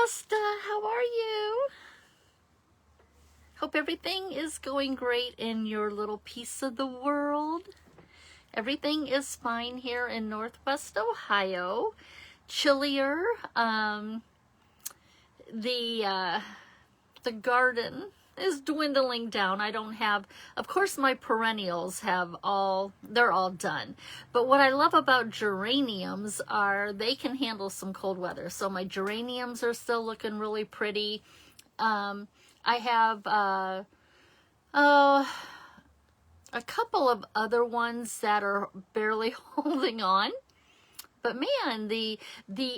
Krista, how are you? Hope everything is going great in your little piece of the world. Everything is fine here in Northwest Ohio. Chillier. The garden is dwindling down. I don't have, of course my perennials they're all done. But what I love about geraniums are they can handle some cold weather. So my geraniums are still looking really pretty. I have a couple of other ones that are barely holding on. But man, the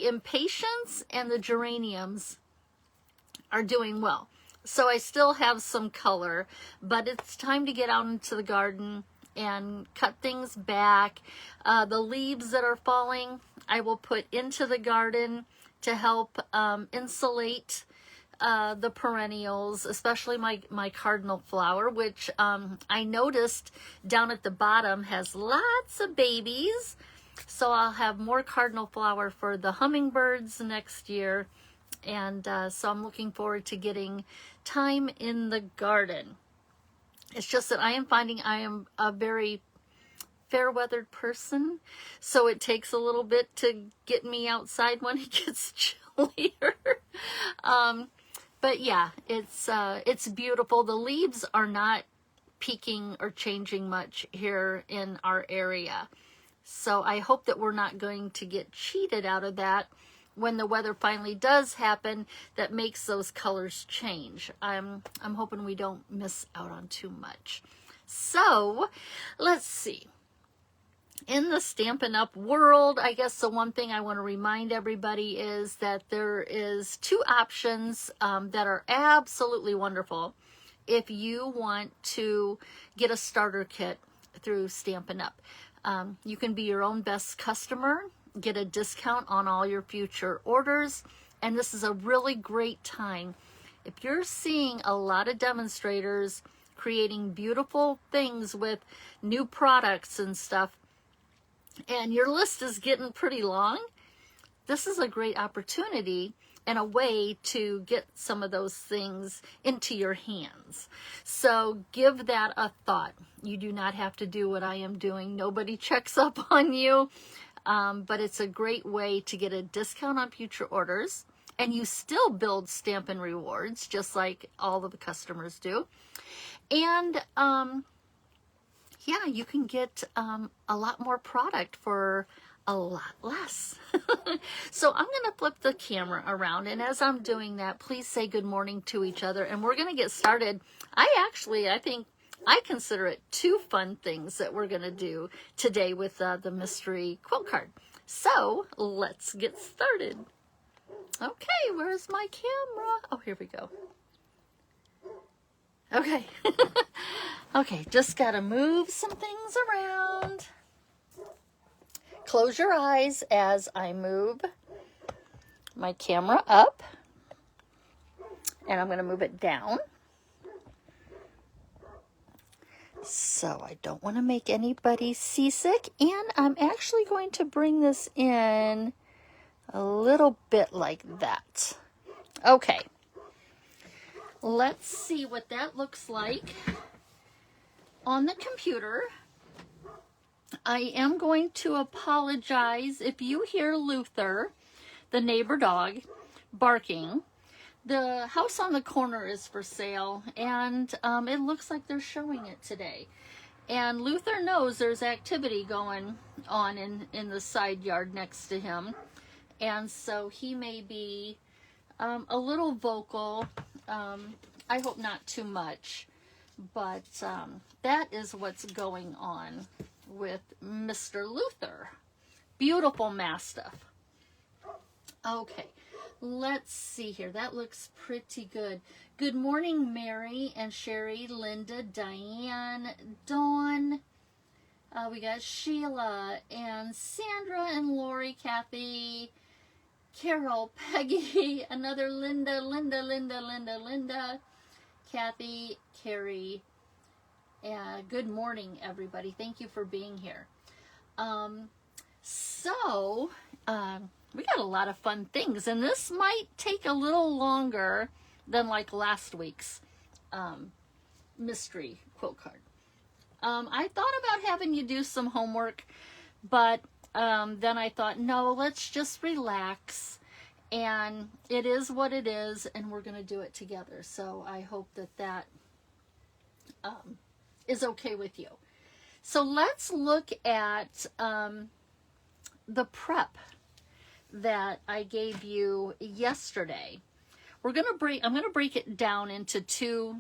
impatiens and the geraniums are doing well. So I still have some color, but it's time to get out into the garden and cut things back. The leaves that are falling, I will put into the garden to help insulate the perennials, especially my cardinal flower, which I noticed down at the bottom has lots of babies. So I'll have more cardinal flower for the hummingbirds next year. And so I'm looking forward to getting time in the garden. It's just that I am finding I am a very fair-weathered person, so it takes a little bit to get me outside when it gets chillier. But yeah, it's beautiful. The leaves are not peaking or changing much here in our area. So I hope that we're not going to get cheated out of that when the weather finally does happen that makes those colors change. I'm hoping we don't miss out on too much. So let's see. In the Stampin' Up world, I guess the one thing I want to remind everybody is that there is two options that are absolutely wonderful if you want to get a starter kit through Stampin' Up. You can be your own best customer, get a discount on all your future orders, and this is a really great time. If you're seeing a lot of demonstrators creating beautiful things with new products and stuff, and your list is getting pretty long, this is a great opportunity and a way to get some of those things into your hands. So give that a thought. You do not have to do what I am doing. Nobody checks up on you. But it's a great way to get a discount on future orders, and you still build Stampin' Rewards just like all of the customers do. And yeah, you can get a lot more product for a lot less. So I'm going to flip the camera around, and as I'm doing that, please say good morning to each other, and we're going to get started. I consider it two fun things that we're going to do today with the mystery quilt card. So let's get started. Okay, where's my camera? Oh, here we go. Okay. Okay, just got to move some things around. Close your eyes as I move my camera up. And I'm going to move it down. So I don't want to make anybody seasick, and I'm actually going to bring this in a little bit like that. Okay, let's see what that looks like on the computer. I am going to apologize if you hear Luther, the neighbor dog, barking. The house on the corner is for sale, and it looks like they're showing it today. And Luther knows there's activity going on in the side yard next to him. And so he may be a little vocal. I hope not too much. But that is what's going on with Mr. Luther. Beautiful Mastiff. Okay. Let's see here. That looks pretty good. Good morning, Mary and Sherry, Linda, Diane, Dawn. We got Sheila and Sandra and Lori, Kathy, Carol, Peggy, another Linda, Kathy, Carrie. Good morning, everybody. Thank you for being here. we got a lot of fun things, and this might take a little longer than like last week's mystery quilt card. I thought about having you do some homework, but then I thought, no, let's just relax, and it is what it is, and we're going to do it together. So I hope that that is okay with you. So let's look at the prep that I gave you yesterday. I'm going to break it down into two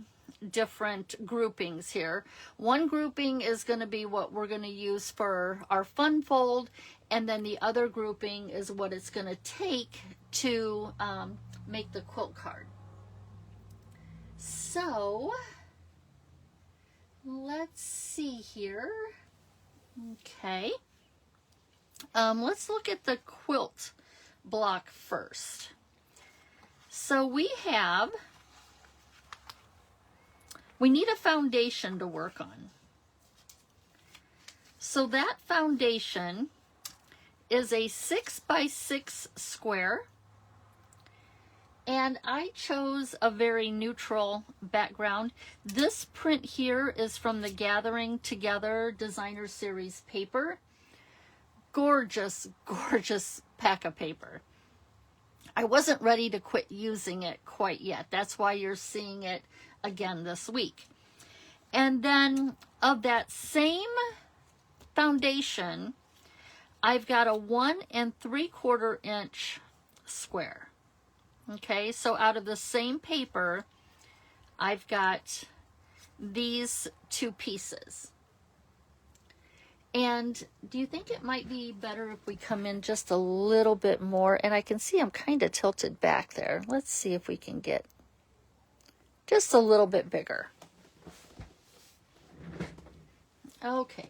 different groupings here. One grouping is going to be what we're going to use for our fun fold, and then the other grouping is what it's going to take to make the quilt card. So let's see here. Okay. Let's look at the quilt block first. So we need a foundation to work on. So that foundation is a 6x6 square, and I chose a very neutral background. This print here is from the Gathering Together Designer Series paper. Gorgeous, gorgeous pack of paper. I wasn't ready to quit using it quite yet. That's why you're seeing it again this week. And then of that same foundation, I've got a 1 3/4 inch square. Okay, so out of the same paper, I've got these two pieces. And do you think it might be better if we come in just a little bit more? And I can see I'm kind of tilted back there. Let's see if we can get just a little bit bigger. Okay.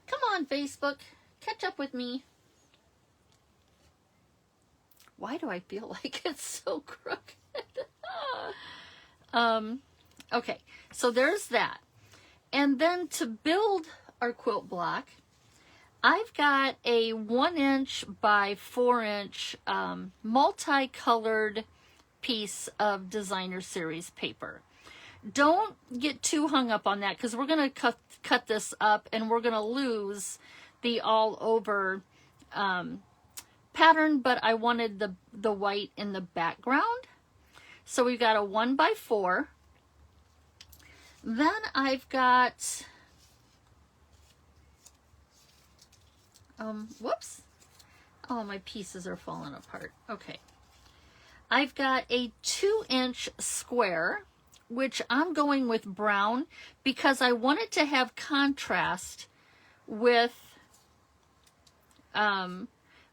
Come on, Facebook. Catch up with me. Why do I feel like it's so crooked? Okay, so there's that. And then to build our quilt block, I've got a 1 inch by 4 inch multicolored piece of Designer Series paper. Don't get too hung up on that, because we're going to cut this up and we're going to lose the all over pattern, but I wanted the white in the background. So we've got a 1 by 4. Then I've got whoops. Oh, my pieces are falling apart. Okay. I've got a 2 inch square, which I'm going with brown because I wanted to have contrast with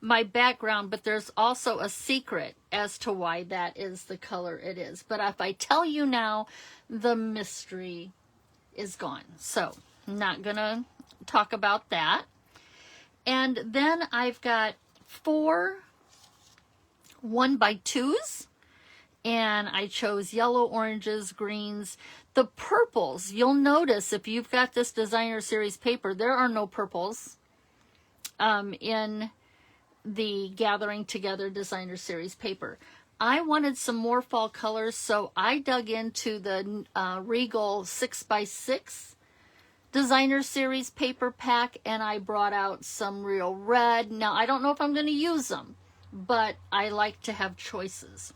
my background, but there's also a secret as to why that is the color it is. But if I tell you now, the mystery is gone. So I'm not gonna talk about that. And then I've got 4 1 by 2s, and I chose yellow, oranges, greens. The purples, you'll notice if you've got this Designer Series paper, there are no purples in the Gathering Together Designer Series paper. I wanted some more fall colors, so I dug into the Regal 6x6 Designer Series paper pack, and I brought out some real red. Now, I don't know if I'm going to use them, but I like to have choices.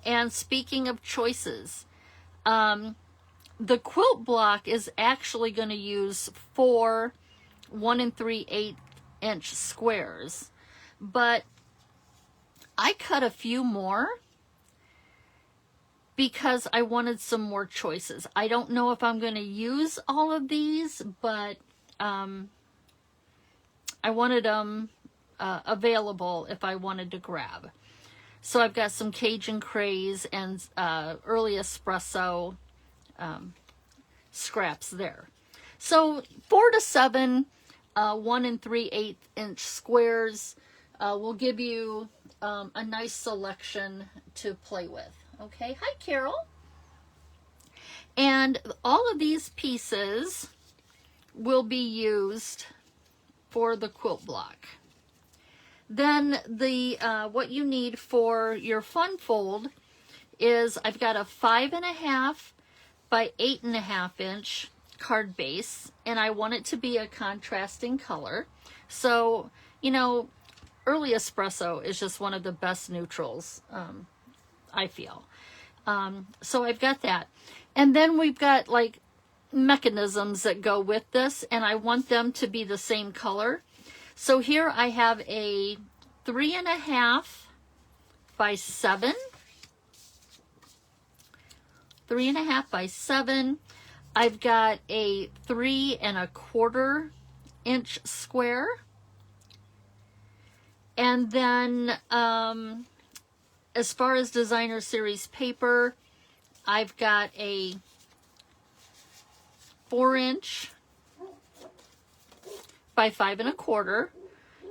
And speaking of choices, the quilt block is actually going to use 4 1 3/8 inch squares, but I cut a few more because I wanted some more choices. I don't know if I'm going to use all of these, but I wanted them available if I wanted to grab. So I've got some Cajun Craze and early Espresso scraps there. So 4 to 7 1 3/8 inch squares will give you a nice selection to play with. Okay, hi Carol. And all of these pieces will be used for the quilt block. Then the what you need for your fun fold is I've got a 5.5 by 8.5 inch card base, and I want it to be a contrasting color. So, you know, early espresso is just one of the best neutrals, I feel. So I've got that. And then we've got like mechanisms that go with this, and I want them to be the same color. So here I have a 3.5 by 7. 3.5 by 7. I've got a 3.25 inch square. And then as far as designer series paper, I've got a 4 inch by 5.25.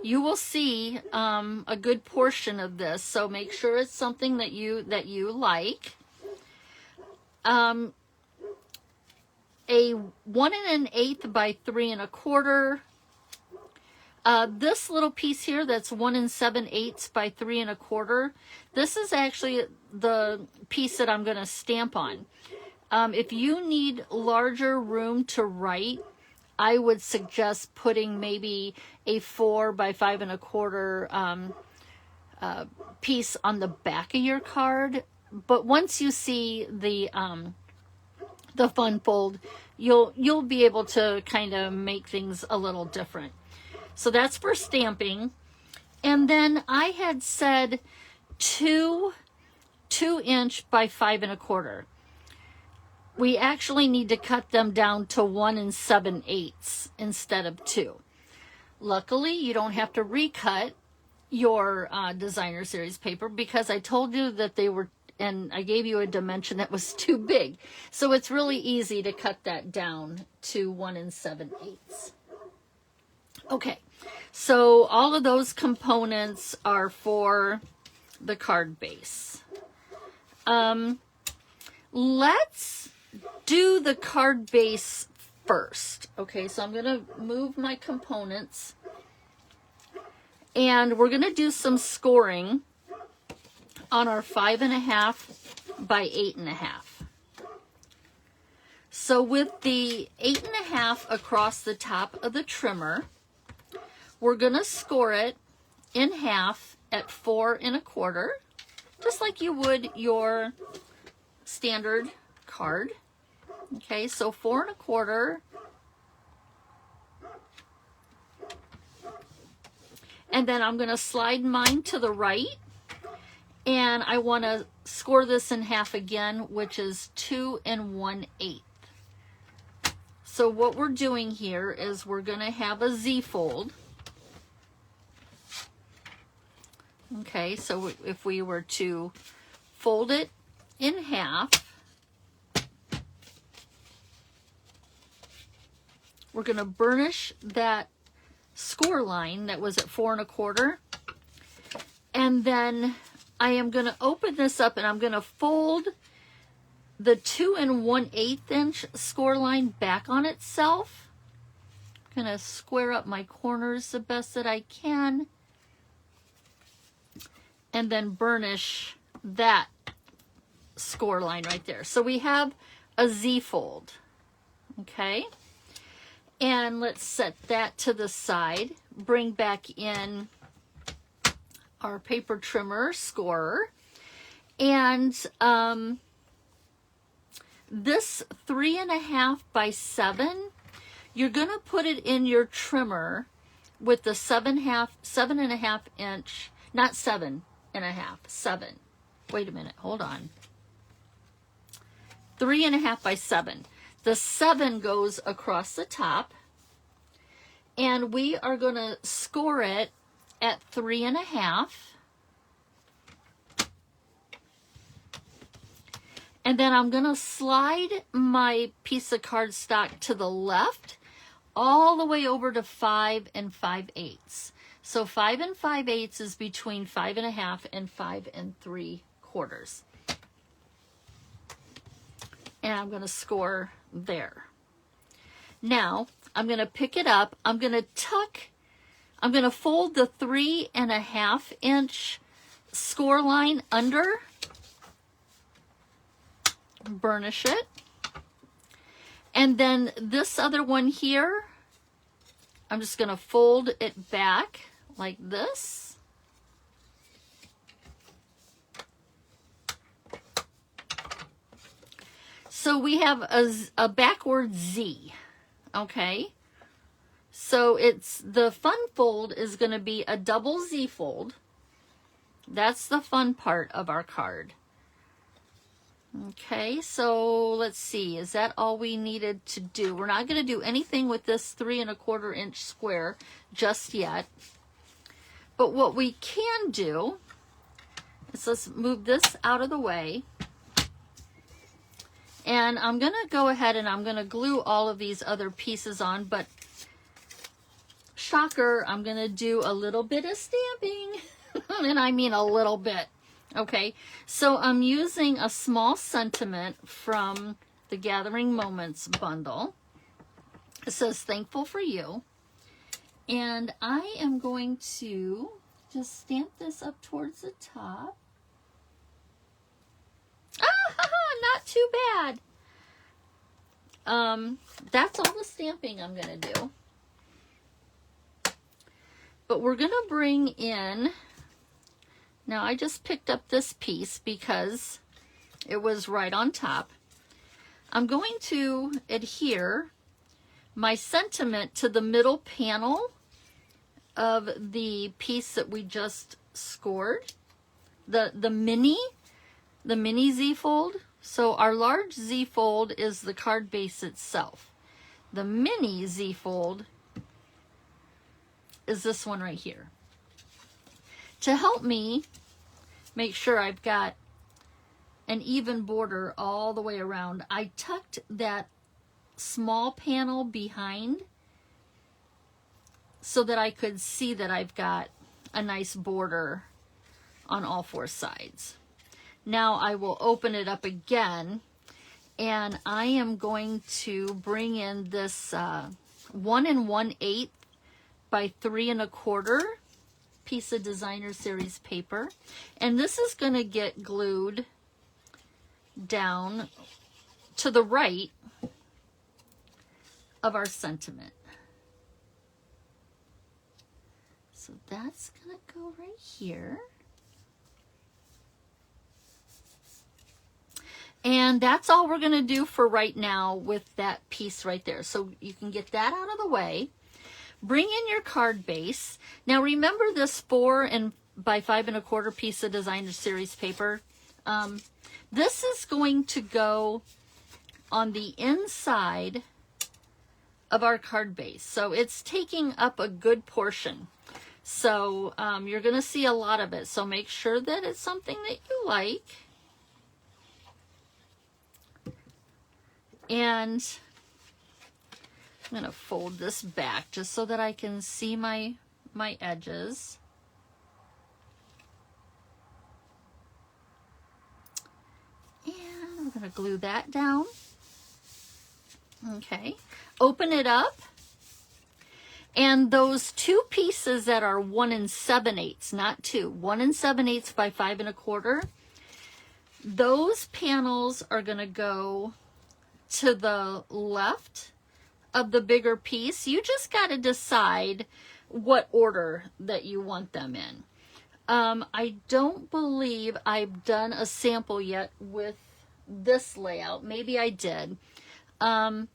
You will see a good portion of this, so make sure it's something that you like. A 1 1/8 by 3.25. This little piece here that's 1 7/8 by 3.25. This is actually the piece that I'm going to stamp on. If you need larger room to write, I would suggest putting maybe a 4 by 5.25 piece on the back of your card. But once you see the fun fold, you'll be able to kind of make things a little different. So that's for stamping. And then I had said 2 inch by 5.25. We actually need to cut them down to 1 7/8 instead of 2. Luckily, you don't have to recut your designer series paper because I told you that they were, and I gave you a dimension that was too big. So it's really easy to cut that down to 1 7/8. Okay, so all of those components are for the card base. Let's do the card base first. Okay, so I'm going to move my components, and we're going to do some scoring on our 5.5 by 8.5. So with the 8.5 across the top of the trimmer, we're going to score it in half at 4.25, just like you would your standard card. Okay, so 4.25. And then I'm going to slide mine to the right, and I want to score this in half again, which is 2 1/8. So what we're doing here is we're going to have a Z fold. Okay, so if we were to fold it in half, we're going to burnish that score line that was at 4.25, and then I am going to open this up and I'm going to fold the 2 1/8 inch score line back on itself. I'm going to square up my corners the best that I can, and then burnish that score line right there. So we have a Z fold. Okay, and let's set that to the side. Bring back in our paper trimmer scorer, and this 3.5 by 7, you're going to put it in your trimmer with the 7.5 inch, not 7.5, 7. Wait a minute, hold on. 3.5 by 7. The 7 goes across the top, and we are going to score it at 3.5. And then I'm going to slide my piece of cardstock to the left all the way over to 5 5/8. So 5 5/8 is between 5.5 and 5 3/4. And I'm going to score there. Now, I'm going to pick it up. I'm going to I'm going to fold the 3.5 inch score line under, burnish it, and then this other one here, I'm just going to fold it back like this. So we have a backward Z, okay? So it's, the fun fold is going to be a double Z fold. That's the fun part of our card. Okay, so let's see, is that all we needed to do? We're not going to do anything with this 3.25 inch square just yet. But what we can do is, let's move this out of the way. And I'm going to go ahead and I'm going to glue all of these other pieces on, but shocker, I'm going to do a little bit of stamping. And I mean a little bit. Okay, so I'm using a small sentiment from the Gathering Moments bundle. It says, "Thankful for you." And I am going to just stamp this up towards the top. Not too bad. That's all the stamping I'm going to do. But we're going to bring in, now I just picked up this piece because it was right on top. I'm going to adhere my sentiment to the middle panel of the piece that we just scored, the mini Z fold. So our large Z fold is the card base itself. The mini Z fold is this one right here. To help me make sure I've got an even border all the way around, I tucked that small panel behind so that I could see that I've got a nice border on all 4 sides. Now I will open it up again, and I am going to bring in this 1 1/8 by 3 1/4 piece of Designer Series paper, and this is going to get glued down to the right of our sentiment. So that's going to go right here. And that's all we're going to do for right now with that piece right there. So you can get that out of the way. Bring in your card base. Now remember this 4 by 5 1/4 piece of Designer Series paper. This is going to go on the inside of our card base. So it's taking up a good portion. So you're going to see a lot of it. So make sure that it's something that you like. And I'm going to fold this back just so that I can see my edges. And I'm going to glue that down. Okay. Open it up. And those 2 pieces that are 1 7/8, not 2, 1 7/8 by 5 1/4, those panels are going to go to the left of the bigger piece. You just got to decide what order that you want them in. I don't believe I've done a sample yet with this layout. Maybe I did. But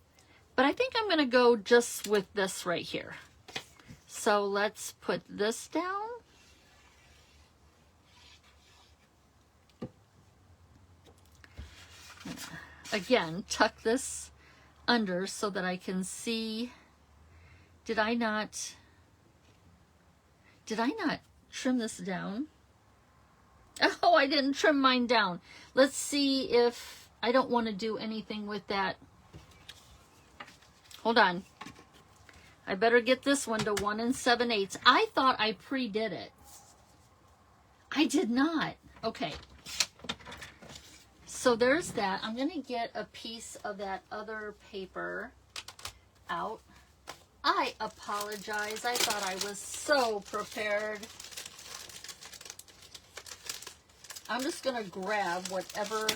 I think I'm going to go just with this right here. So let's put this down. Again, tuck this under so that I can see. Did I not trim this down? Oh, I didn't trim mine down. Let's see if I don't want to do anything with that. Hold on. I better get this one to 1 7/8. I thought I pre-did it. I did not. Okay. So there's that. I'm going to get a piece of that other paper out. I apologize. I thought I was so prepared. I'm just going to grab whatever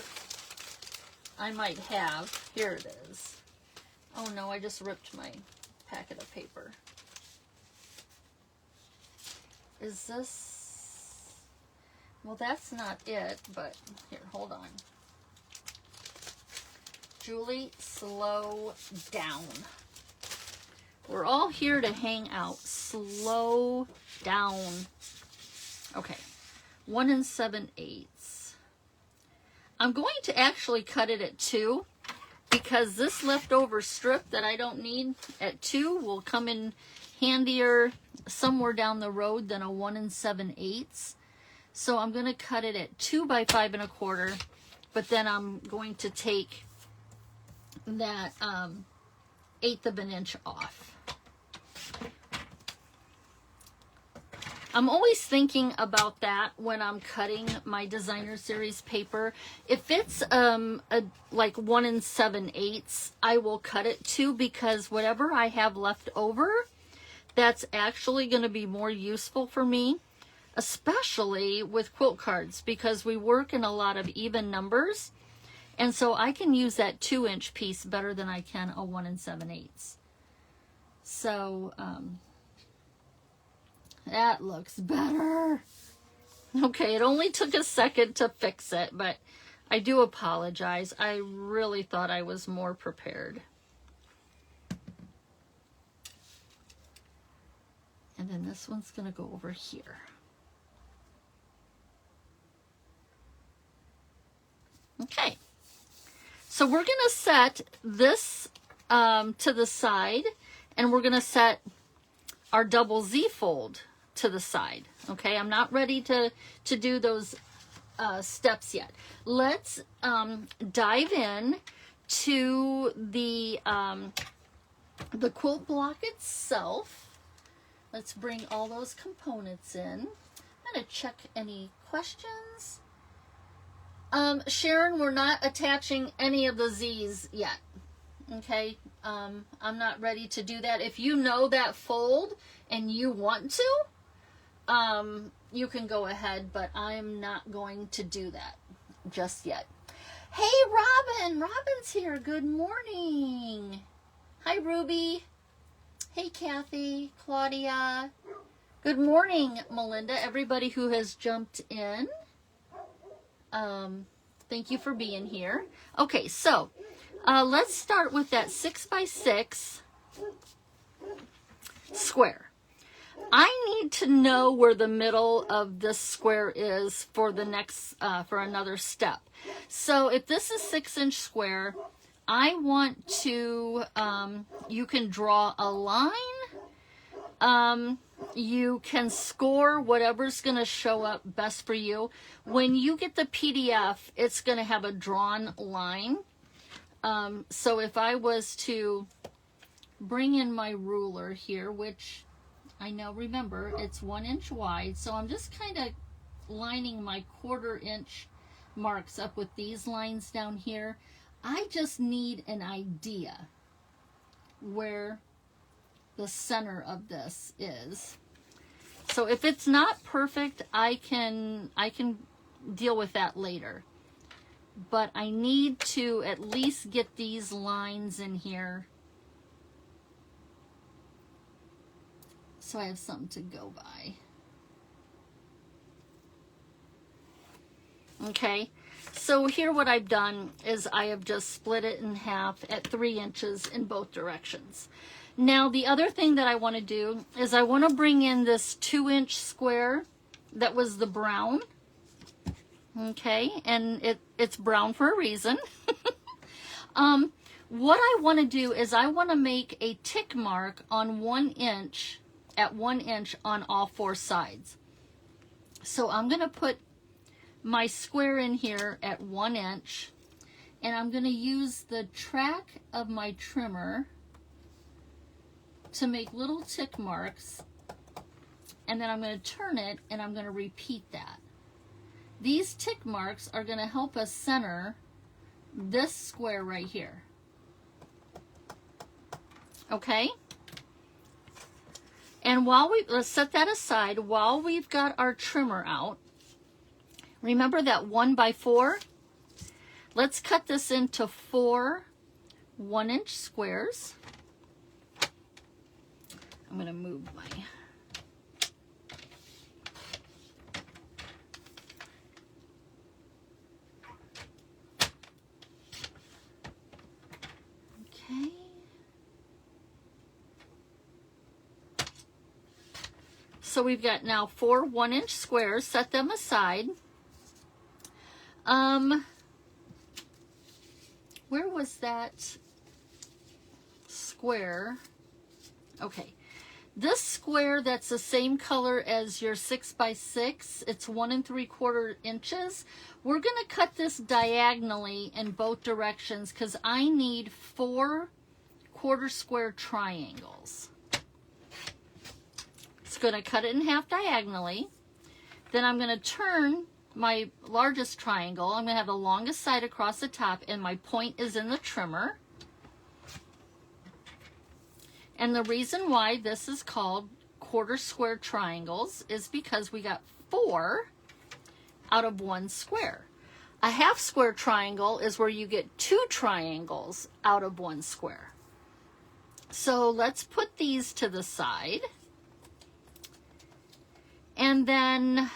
I might have. Here it is. Oh no, I just ripped my packet of paper. Is this... Well, that's not it, but here, hold on. Julie, slow down. We're all here to hang out. Slow down. Okay. 1 7/8. I'm going to actually cut it at 2 because this leftover strip that I don't need at 2 will come in handier somewhere down the road than a 1 7/8. So I'm going to cut it at 2 by 5 1/4, but then I'm going to take that 1/8 of an inch off. I'm always thinking about that when I'm cutting my designer series paper. If it's like 1 7/8, I will cut it 2 because whatever I have left over, that's actually going to be more useful for me, especially with quilt cards, because we work in a lot of even numbers. And so I can use that 2-inch piece better than I can a 1 7/8. So, that looks better. Okay, it only took a second to fix it, but I do apologize. I really thought I was more prepared. And then this one's going to go over here. Okay. So we're going to set this to the side, and we're going to set our double Z fold to the side. Okay, I'm not ready to do those steps yet. Let's dive in to the quilt block itself. Let's bring all those components in. I'm going to check any questions. Sharon, we're not attaching any of the Z's yet. Okay, I'm not ready to do that. If you know that fold and you want to, you can go ahead, but I'm not going to do that just yet. Hey, Robin! Robin's here. Good morning. Hi, Ruby. Hey, Kathy, Claudia. Good morning, Melinda. Everybody who has jumped in. Thank you for being here. Okay, so let's start with that 6 by 6 square. I need to know where the middle of this square is for the next, for another step. So if this is 6-inch square, I want to, you can draw a line. You can score whatever's going to show up best for you. When you get the PDF, it's going to have a drawn line. So if I was to bring in my ruler here, which I know, remember, it's 1 inch wide. So I'm just kind of lining my 1/4 inch marks up with these lines down here. I just need an idea where the center of this is. So if it's not perfect, I can deal with that later. But I need to at least get these lines in here so I have something to go by. Okay, so here what I've done is I have just split it in half at 3 inches in both directions. Now the other thing that I want to do is I want to bring in this 2-inch square that was the brown. Okay, and it's brown for a reason. What I want to do is I want to make a tick mark on 1 inch, at 1 inch on all 4 sides. So I'm going to put my square in here at 1 inch, and I'm going to use the track of my trimmer to make little tick marks, and then I'm going to turn it and I'm going to repeat that. These tick marks are going to help us center this square right here. Okay? And let's set that aside while we've got our trimmer out. Remember that 1x4? Let's cut this into 4 1-inch squares. I'm going to move my... Okay. So we've got now 4 1-inch squares. Set them aside. Where was that square? Okay. This square that's the same color as your 6x6, it's 1 3/4 inches. We're going to cut this diagonally in both directions because I need 4 quarter square triangles. It's going to cut it in half diagonally. Then I'm going to turn my largest triangle. I'm going to have the longest side across the top, and my point is in the trimmer. And the reason why this is called quarter square triangles is because we got 4 out of 1 square. A half square triangle is where you get 2 triangles out of 1 square. So let's put these to the side. And then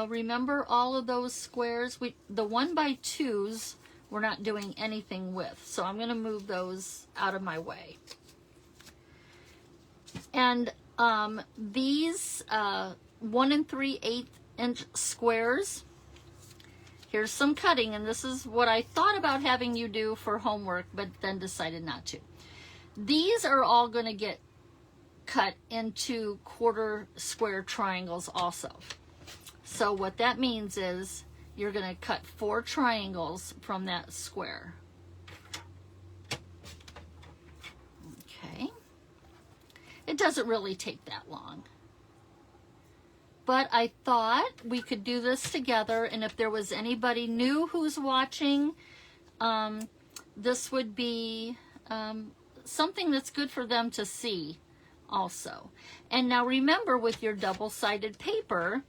remember all of those squares, the 1x2s we're not doing anything with. So I'm going to move those out of my way. And these 1 3/8 inch squares, here's some cutting, and this is what I thought about having you do for homework, but then decided not to. These are all going to get cut into quarter square triangles also. So what that means is you're going to cut 4 triangles from that square. Okay. It doesn't really take that long. But I thought we could do this together, and if there was anybody new who's watching, this would be something that's good for them to see also. And now remember, with your double-sided paper,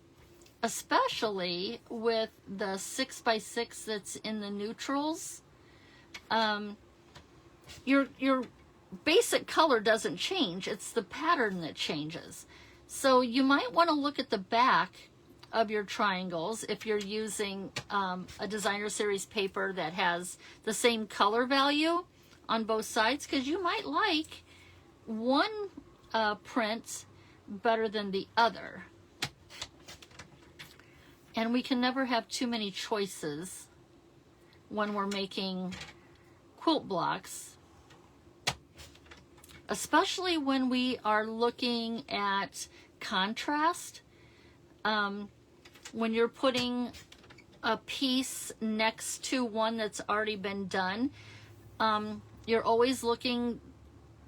especially with the 6x6 that's in the neutrals, your basic color doesn't change. It's the pattern that changes. So you might want to look at the back of your triangles if you're using a designer series paper that has the same color value on both sides, because you might like one print better than the other. And we can never have too many choices when we're making quilt blocks, especially when we are looking at contrast. When you're putting a piece next to one that's already been done, you're always looking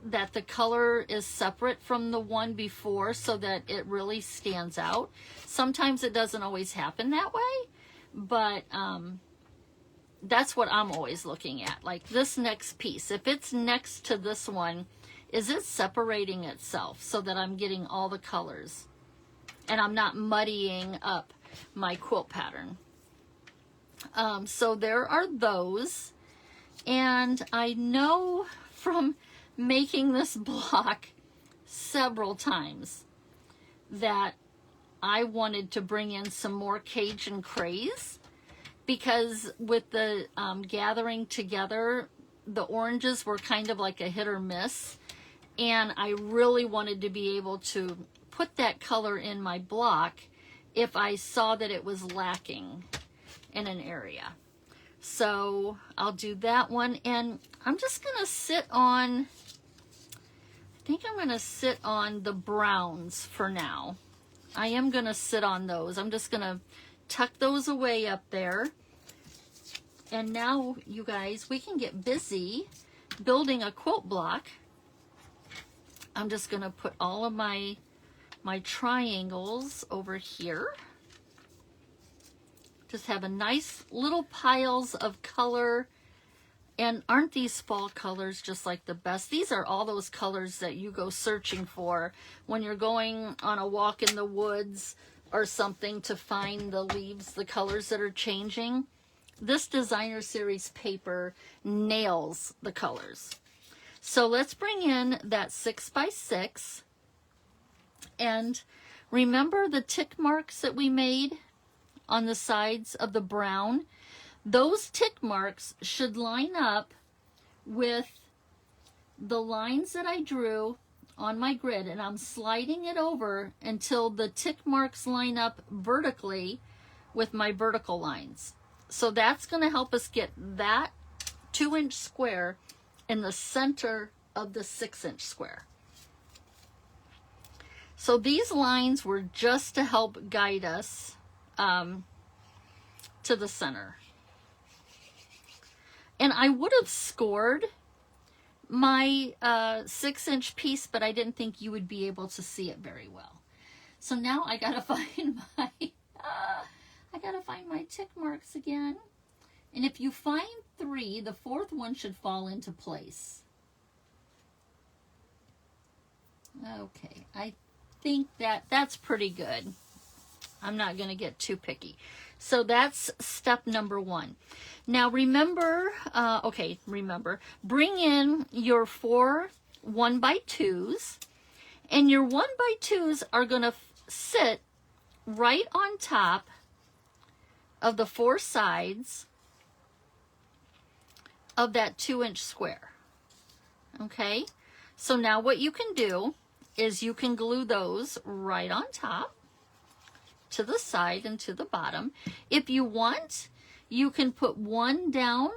that the color is separate from the one before so that it really stands out. Sometimes it doesn't always happen that way, but that's what I'm always looking at. Like this next piece, if it's next to this one, is it separating itself so that I'm getting all the colors and I'm not muddying up my quilt pattern? So there are those. And I know from making this block several times that I wanted to bring in some more Cajun craze, because with the gathering together, the oranges were kind of like a hit or miss, and I really wanted to be able to put that color in my block if I saw that it was lacking in an area. So I'll do that one, and I'm just going to sit on, I think I'm going to sit on the browns for now. I am going to sit on those. I'm just going to tuck those away up there. And now, you guys, we can get busy building a quilt block. I'm just going to put all of my triangles over here. Just have a nice little piles of color And aren't these fall colors just like the best? These are all those colors that you go searching for when you're going on a walk in the woods or something to find the leaves, the colors that are changing. This designer series paper nails the colors. So let's bring in that 6x6, and remember the tick marks that we made on the sides of the brown? Those tick marks should line up with the lines that I drew on my grid, and I'm sliding it over until the tick marks line up vertically with my vertical lines. So that's going to help us get that 2-inch square in the center of the 6-inch square. So these lines were just to help guide us to the center. And I would have scored my 6-inch piece, but I didn't think you would be able to see it very well. So now I gotta find my tick marks again. And if you find 3, the 4th one should fall into place. Okay, I think that's pretty good. I'm not going to get too picky. So that's step number 1. Now remember, bring in your 4 1x2s, and your 1x2s are going to sit right on top of the 4 sides of that 2-inch square. Okay, so now what you can do is you can glue those right on top, to the side and to the bottom. If you want, you can put one down,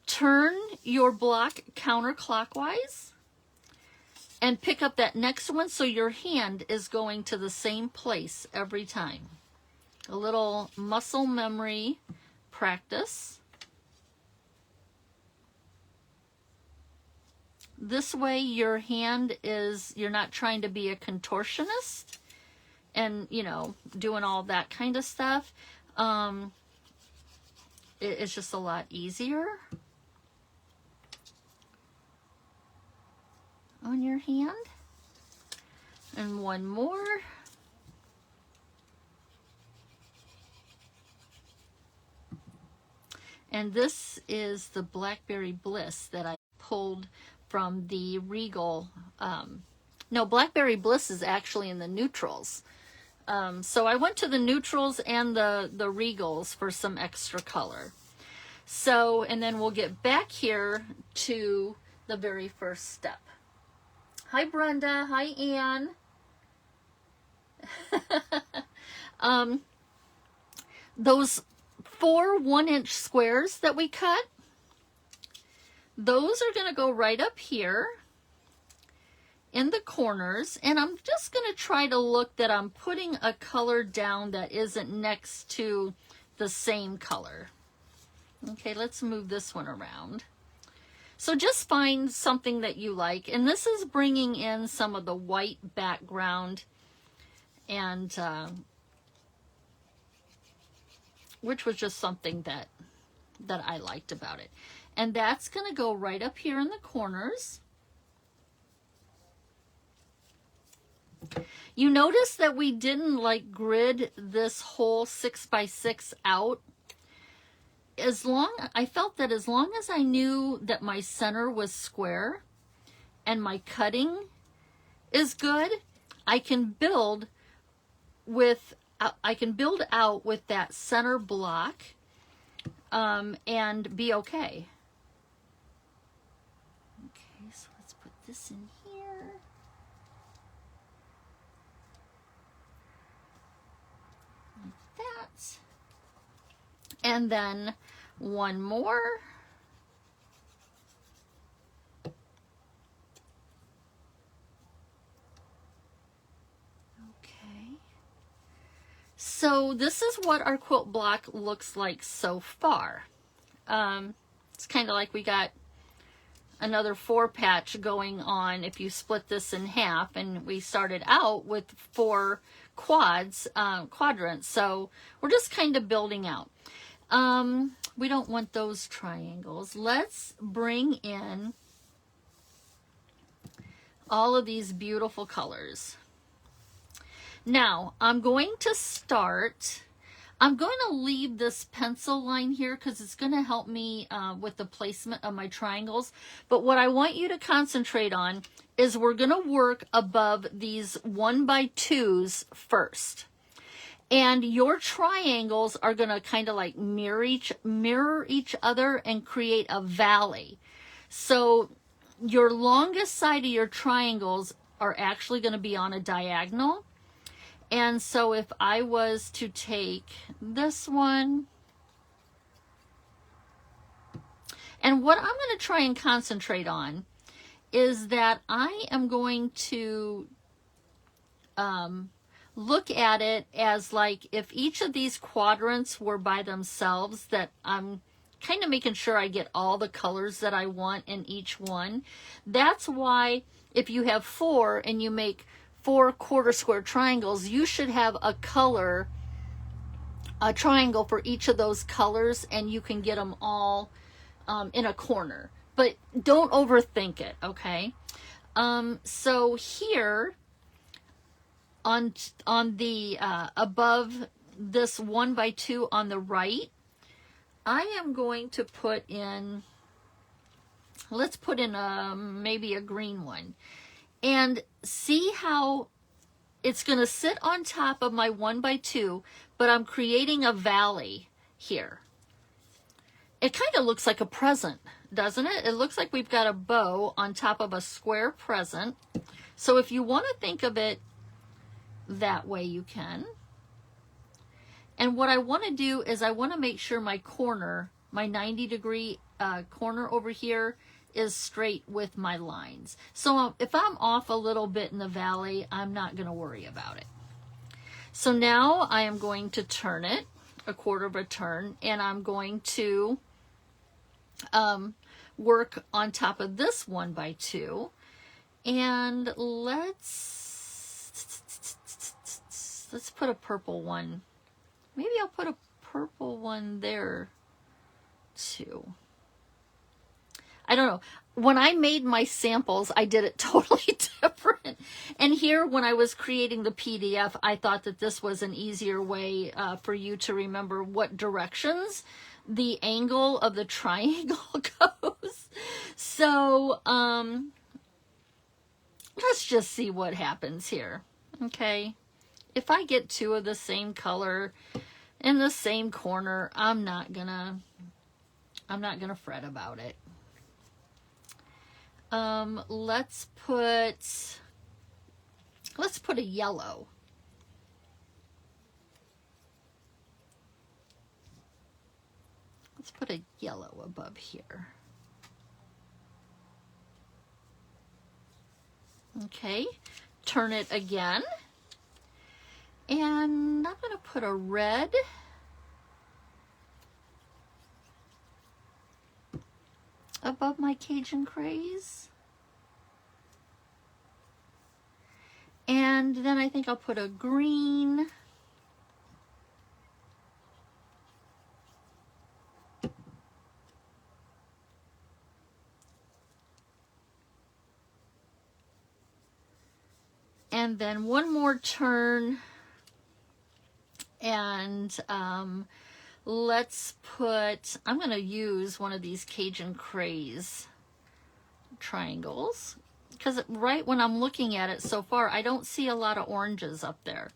turn your block counterclockwise, and pick up that next one so your hand is going to the same place every time. A little muscle memory practice. This way your hand is, you're not trying to be a contortionist and, you know, doing all that kind of stuff. It's just a lot easier on your hand. And one more. And this is the Blackberry Bliss that I pulled from the Regal. No, Blackberry Bliss is actually in the neutrals. So I went to the neutrals and the Regals for some extra color. So, and then we'll get back here to the very first step. Hi, Brenda. Hi, Ann. Those 4 1-inch squares that we cut, those are going to go right up here in the corners, and I'm just going to try to look that I'm putting a color down that isn't next to the same color. Okay, let's move this one around. So just find something that you like, and this is bringing in some of the white background, and which was just something that I liked about it. And that's going to go right up here in the corners. You notice that we didn't like grid this whole 6x6 out. I felt that as long as I knew that my center was square and my cutting is good, I can build out with that center block and be okay. Okay, so let's put this in here. Like that. And then one more. Okay. So this is what our quilt block looks like so far. It's kind of like we got another 4 patch going on if you split this in half, and we started out with 4 quadrants, so we're just kind of building out. We don't want those triangles. Let's bring in all of these beautiful colors. Now I'm going to start, I'm going to leave this pencil line here because it's going to help me with the placement of my triangles. But what I want you to concentrate on is we're going to work above these 1x2s first. And your triangles are going to kind of like mirror each other and create a valley. So your longest side of your triangles are actually going to be on a diagonal. And so if I was to take this one, and what I'm going to try and concentrate on is that I am going to look at it as like if each of these quadrants were by themselves, that I'm kind of making sure I get all the colors that I want in each one. That's why if you have 4 and you make 4 quarter square triangles, you should have a triangle for each of those colors, and you can get them all in a corner. But don't overthink it, okay? So here on the above this 1x2 on the right, I am going to put in, let's put in maybe a green one. And see how it's going to sit on top of my 1x2, but I'm creating a valley here. It kind of looks like a present, doesn't it? It looks like we've got a bow on top of a square present. So if you want to think of it that way, you can. And what I want to do is I want to make sure my corner, my 90-degree corner over here, is straight with my lines. So if I'm off a little bit in the valley, I'm not going to worry about it. So now I am going to turn it a quarter of a turn, and I'm going to work on top of this 1x2, and let's put a purple one. Maybe I'll put a purple one there too. I don't know. When I made my samples, I did it totally different. And here, when I was creating the PDF, I thought that this was an easier way for you to remember what directions the angle of the triangle goes. So, let's just see what happens here. Okay. If I get 2 of the same color in the same corner, I'm not gonna fret about it. Let's put a yellow. Let's put a yellow above here. Okay, turn it again. And I'm going to put a red. Above my Cajun Craze. And then I think I'll put a green. And then one more turn. And let's put, I'm going to use one of these Cajun Craze triangles, because right when I'm looking at it so far, I don't see a lot of oranges up there.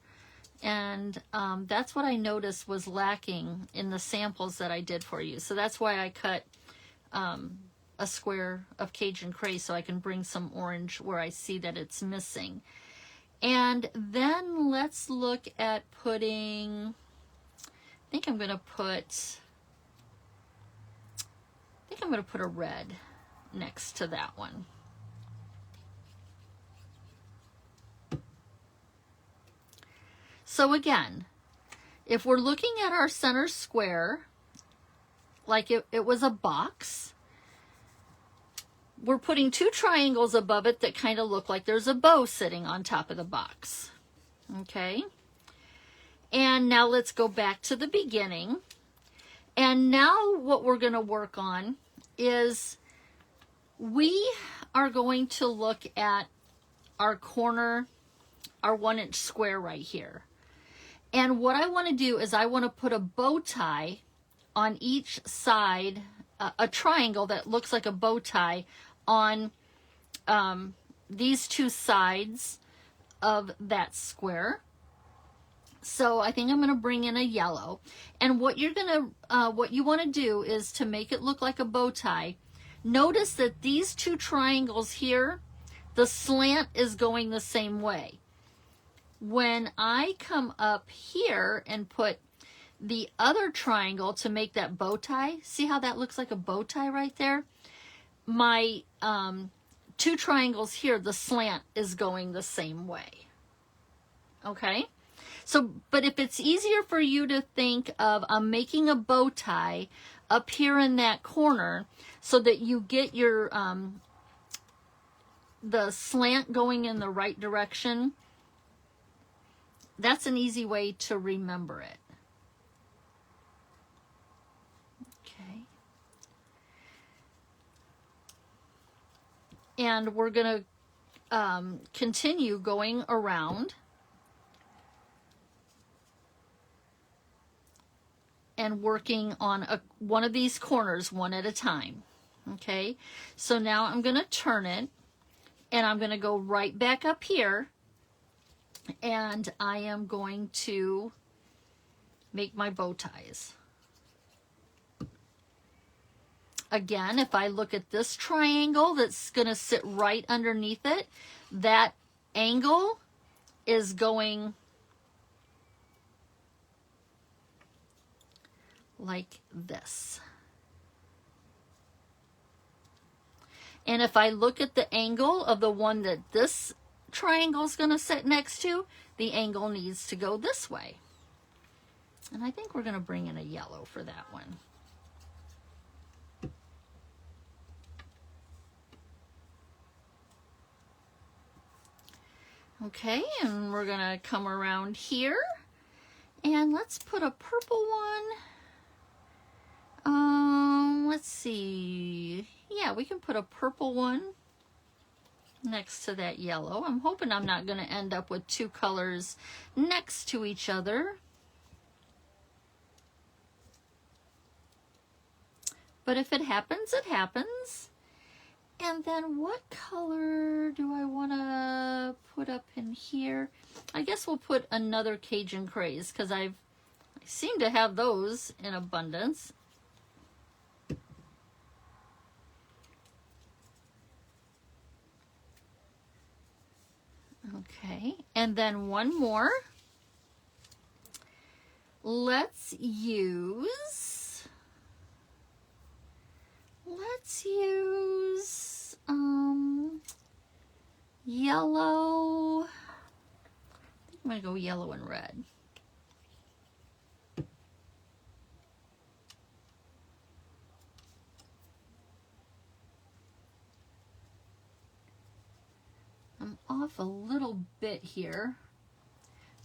And that's what I noticed was lacking in the samples that I did for you. So that's why I cut a square of Cajun Craze, so I can bring some orange where I see that it's missing. And then let's look at putting, I think I'm going to put a red next to that one. So again, if we're looking at our center square, like it was a box, we're putting 2 triangles above it that kind of look like there's a bow sitting on top of the box. Okay. And now let's go back to the beginning. And now what we're going to work on is we are going to look at our corner, our 1-inch square right here. And what I want to do is I want to put a bow tie on each side, a triangle that looks like a bow tie on these 2 sides of that square. So I think I'm going to bring in a yellow. And what you're going to, what you want to do is to make it look like a bow tie. Notice that these 2 triangles here, the slant is going the same way. When I come up here and put the other triangle to make that bow tie, see how that looks like a bow tie right there? My 2 triangles here, the slant is going the same way. Okay? So, but if it's easier for you to think of, I'm making a bow tie up here in that corner so that you get your, the slant going in the right direction, that's an easy way to remember it. Okay. And we're going to continue going around and working on one of these corners one at a time. Okay, so now I'm going to turn it and I'm going to go right back up here and I am going to make my bow ties. Again, if I look at this triangle that's going to sit right underneath it, that angle is going like this. And if I look at the angle of the one that this triangle is going to sit next to, the angle needs to go this way. And I think we're going to bring in a yellow for that one. Okay, and we're going to come around here and let's put a purple one. Let's see. Yeah, we can put a purple one next to that yellow. I'm hoping I'm not going to end up with 2 colors next to each other. But if it happens, it happens. And then what color do I want to put up in here? I guess we'll put another Cajun Craze because I seem to have those in abundance. Okay, and then one more. Let's use yellow. I think I'm going to go yellow and red. I'm off a little bit here,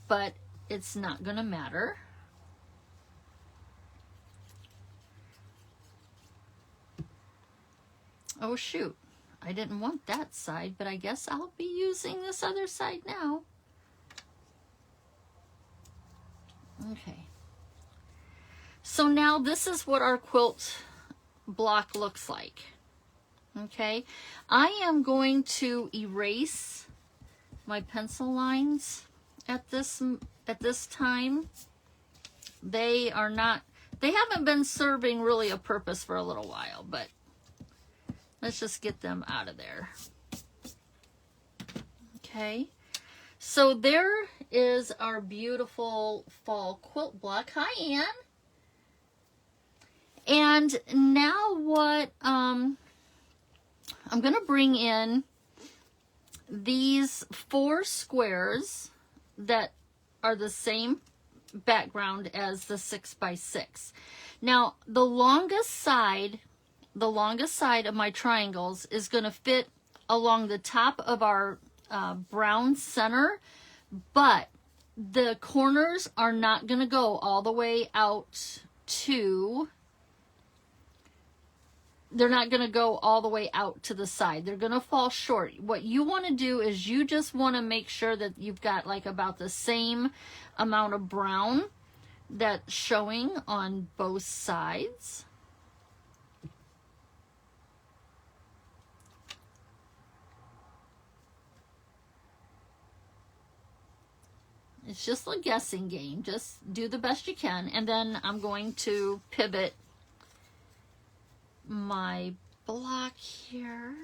but it's not going to matter. Oh shoot, I didn't want that side, but I guess I'll be using this other side now. Okay. So now this is what our quilt block looks like. Okay, I am going to erase my pencil lines at this time. They haven't been serving really a purpose for a little while, but let's just get them out of there. Okay, so there is our beautiful fall quilt block. Hi, Anne. And now what I'm going to bring in these 4 squares that are the same background as the 6x6. Now, the longest side the longest side of my triangles is going to fit along the top of our brown center, but the corners are not going to go all the way out to, they're not going to go all the way out to the side. They're going to fall short. What you want to do is you just want to make sure that you've got like about the same amount of brown that's showing on both sides. It's just a guessing game. Just do the best you can. And then I'm going to pivot my block here.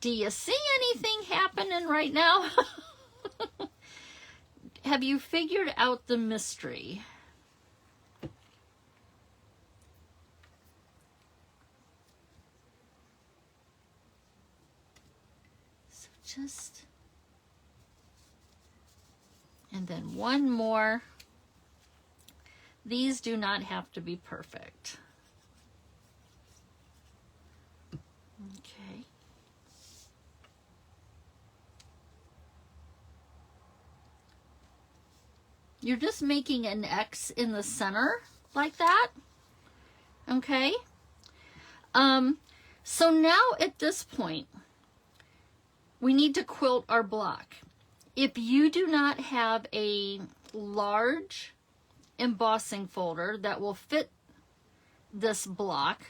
Do you see anything happening right now? Have you figured out the mystery? So just, and then one more. These do not have to be perfect. Okay. You're just making an X in the center like that. Okay. So now at this point, we need to quilt our block. If you do not have a large embossing folder that will fit this block,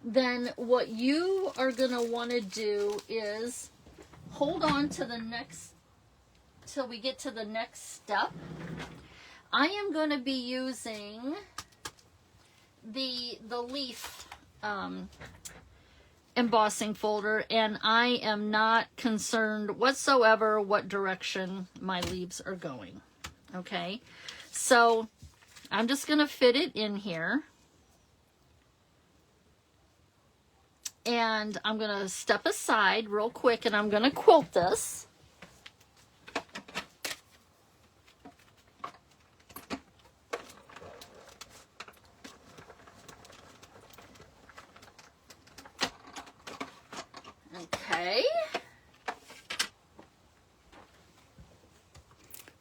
then what you are going to want to do is hold on to the next, till we get to the next step. I am going to be using the leaf embossing folder, and I am not concerned whatsoever what direction my leaves are going. Okay, so I'm just going to fit it in here, and I'm going to step aside real quick, and I'm going to quilt this. Okay.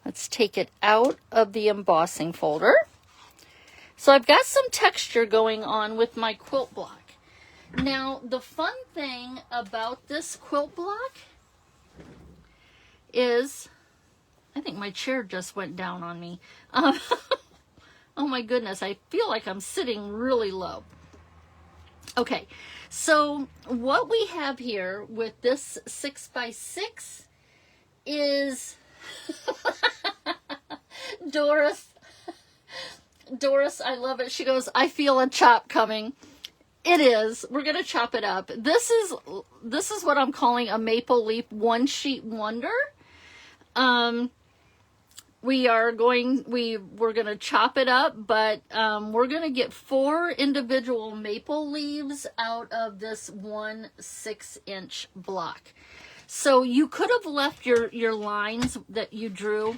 Let's take it out of the embossing folder. So I've got some texture going on with my quilt block. Now, the fun thing about this quilt block is, I think my chair just went down on me. Oh my goodness, I feel like I'm sitting really low. Okay, so what we have here with this 6x6 is Doris, I love it. She goes, I feel a chop coming. It is. We're going to chop it up. This is what I'm calling a maple leaf one sheet wonder. We're going to chop it up, but we're going to get 4 individual maple leaves out of this 1 6-inch block. So you could have left your lines that you drew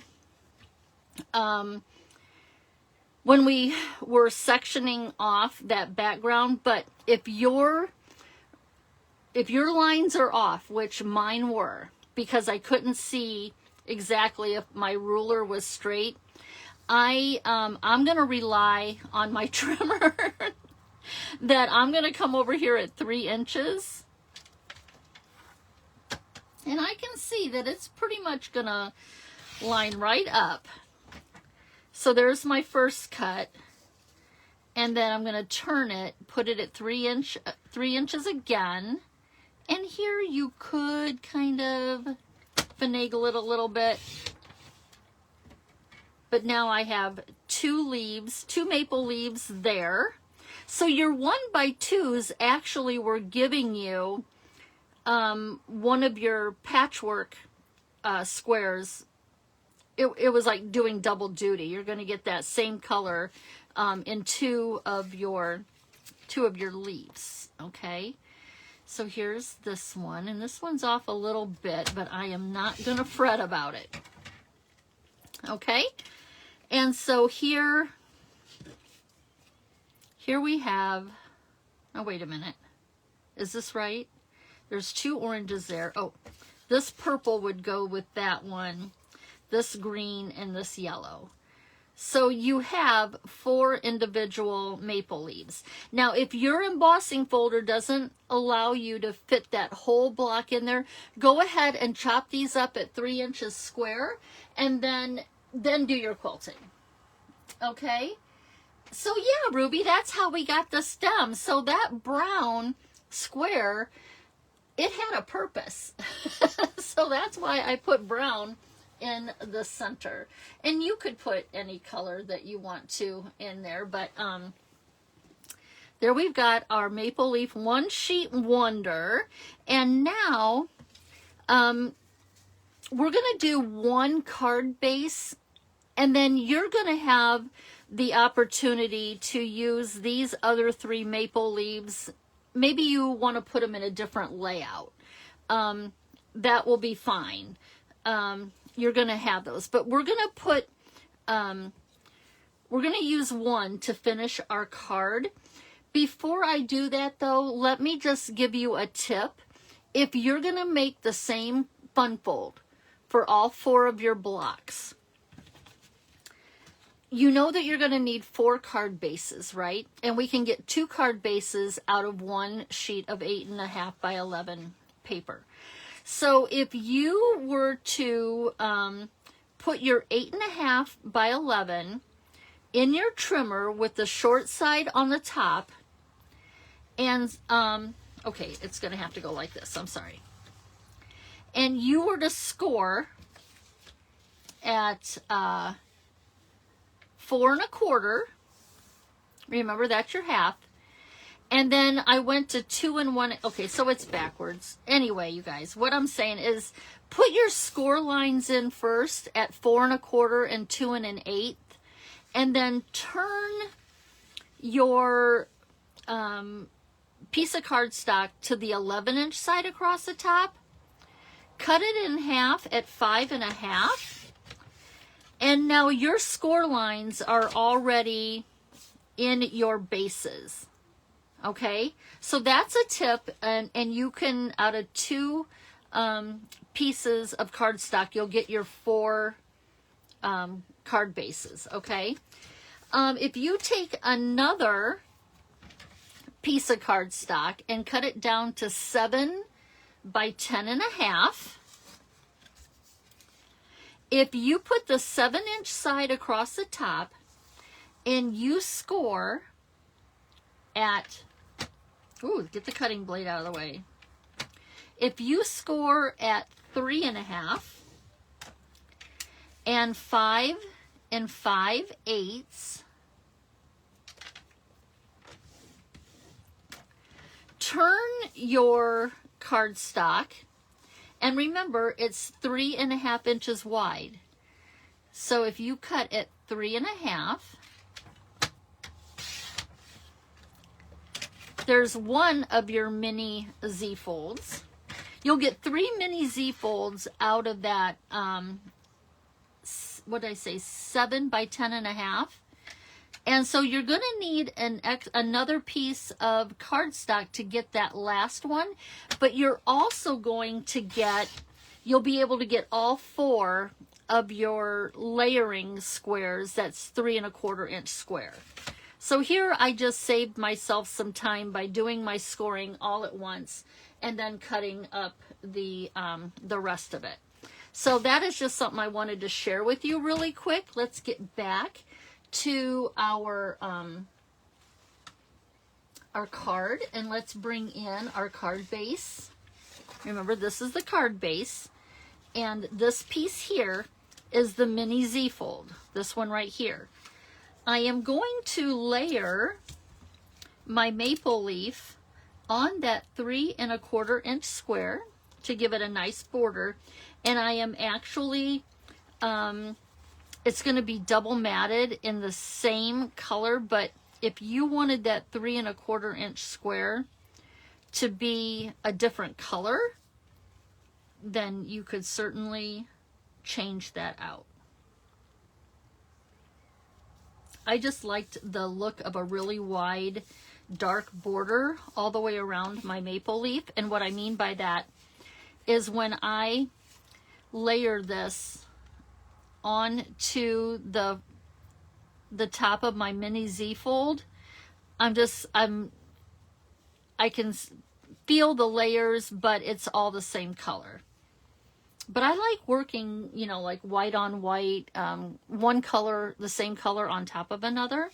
when we were sectioning off that background, but if your lines are off, which mine were, because I couldn't see exactly if my ruler was straight, I'm going to rely on my trimmer that I'm going to come over here at 3 inches, and I can see that it's pretty much going to line right up. So there's my first cut, and then I'm going to turn it, put it at 3 inches again, and here you could kind of finagle it a little bit, but now I have 2 maple leaves there. So your 1x2s actually were giving you one of your patchwork squares. It was like doing double duty. You're going to get that same color in two of your leaves. Okay, So here's this one, and this one's off a little bit, but I am not going to fret about it. Okay, and so here we have, oh, wait a minute. Is this right? There's 2 oranges there. Oh, this purple would go with that one, this green, and this yellow. So you have 4 individual maple leaves. Now, if your embossing folder doesn't allow you to fit that whole block in there, go ahead and chop these up at 3 inches square, and then do your quilting. Okay? So yeah, Ruby, that's how we got the stem. So that brown square, it had a purpose. So that's why I put brown in the center. And you could put any color that you want to in there, but there we've got our maple leaf one sheet wonder. And now we're gonna do 1 card base, and then you're gonna have the opportunity to use these other 3 maple leaves. Maybe you want to put them in a different layout. That will be fine. You're going to have those, but we're going to put, we're going to use 1 to finish our card. Before I do that though, let me just give you a tip. If you're going to make the same fun fold for all 4 of your blocks, you know that you're going to need 4 card bases, right? And we can get 2 card bases out of 1 sheet of 8.5 by 11 paper. So if you were to put your 8.5 by 11 in your trimmer with the short side on the top, and okay, it's going to have to go like this, I'm sorry. And you were to score at 4 1/4. Remember, that's your half. And then I went to 2 1. Okay, so it's backwards. Anyway, you guys, what I'm saying is put your score lines in first at 4 1/4 and 2 1/8, and then turn your piece of cardstock to the 11-inch side across the top. Cut it in half at 5 1/2. And now your score lines are already in your bases. Okay, so that's a tip, and you can, out of 2 pieces of cardstock, you'll get your 4 card bases. Okay, if you take another piece of cardstock and cut it down to 7 by 10 1/2, if you put the 7-inch side across the top and you score at, ooh, get the cutting blade out of the way. If you score at 3 1/2 and 5 5/8, turn your cardstock. And remember, it's 3 1/2 inches wide. So if you cut at 3 1/2, there's 1 of your mini Z folds. You'll get 3 mini Z folds out of that, what did I say, 7 by 10 1/2. And so you're going to need another piece of cardstock to get that last one, but you're also going to get, you'll be able to get all 4 of your layering squares. That's 3 1/4 inch square. So here I just saved myself some time by doing my scoring all at once and then cutting up the rest of it. So that is just something I wanted to share with you really quick. Let's get back to our card, and let's bring in our card base. Remember, this is the card base, and this piece here is the mini Z fold, this one right here. I am going to layer my maple leaf on that 3 1/4 inch square to give it a nice border, and I am actually it's going to be double matted in the same color, but if you wanted that 3 1/4 inch square to be a different color, then you could certainly change that out. I just liked the look of a really wide dark border all the way around my maple leaf. And what I mean by that is when I layer this onto the top of my mini Z fold, I can feel the layers, but it's all the same color. But I like working, you know, like white on white, one color, the same color on top of another.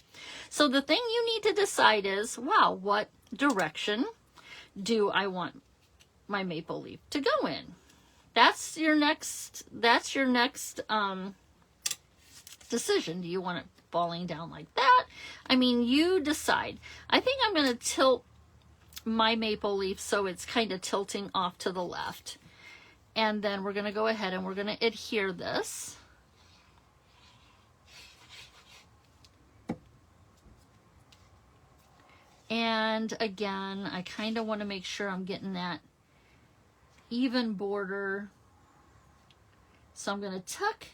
So the thing you need to decide is, wow, what direction do I want my maple leaf to go in? That's your next decision. Do you want it falling down like that? I mean, you decide. I think I'm going to tilt my maple leaf so it's kind of tilting off to the left. And then we're going to go ahead and we're going to adhere this. And again, I kind of want to make sure I'm getting that even border. So I'm going to tuck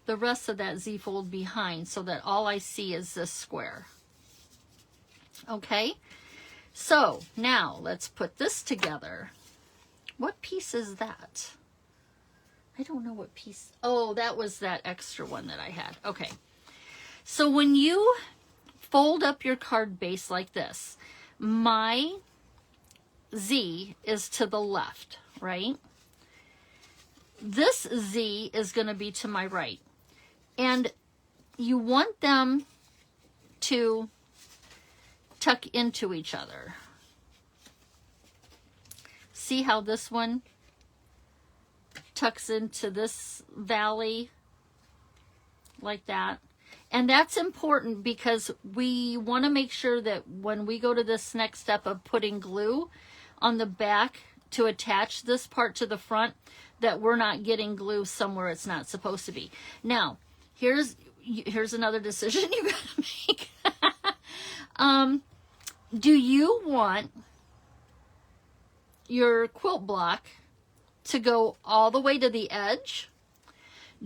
the rest of that Z fold behind so that all I see is this square. Okay, so now let's put this together. What piece is that? I don't know what piece. Oh, that was that extra one that I had. Okay. So when you fold up your card base like this, my Z is to the left, right? This Z is going to be to my right. And you want them to tuck into each other. See how this one tucks into this valley like that? And that's important because we want to make sure that when we go to this next step of putting glue on the back to attach this part to the front, that we're not getting glue somewhere it's not supposed to be. Now, here's another decision you gotta make. Do you want your quilt block to go all the way to the edge?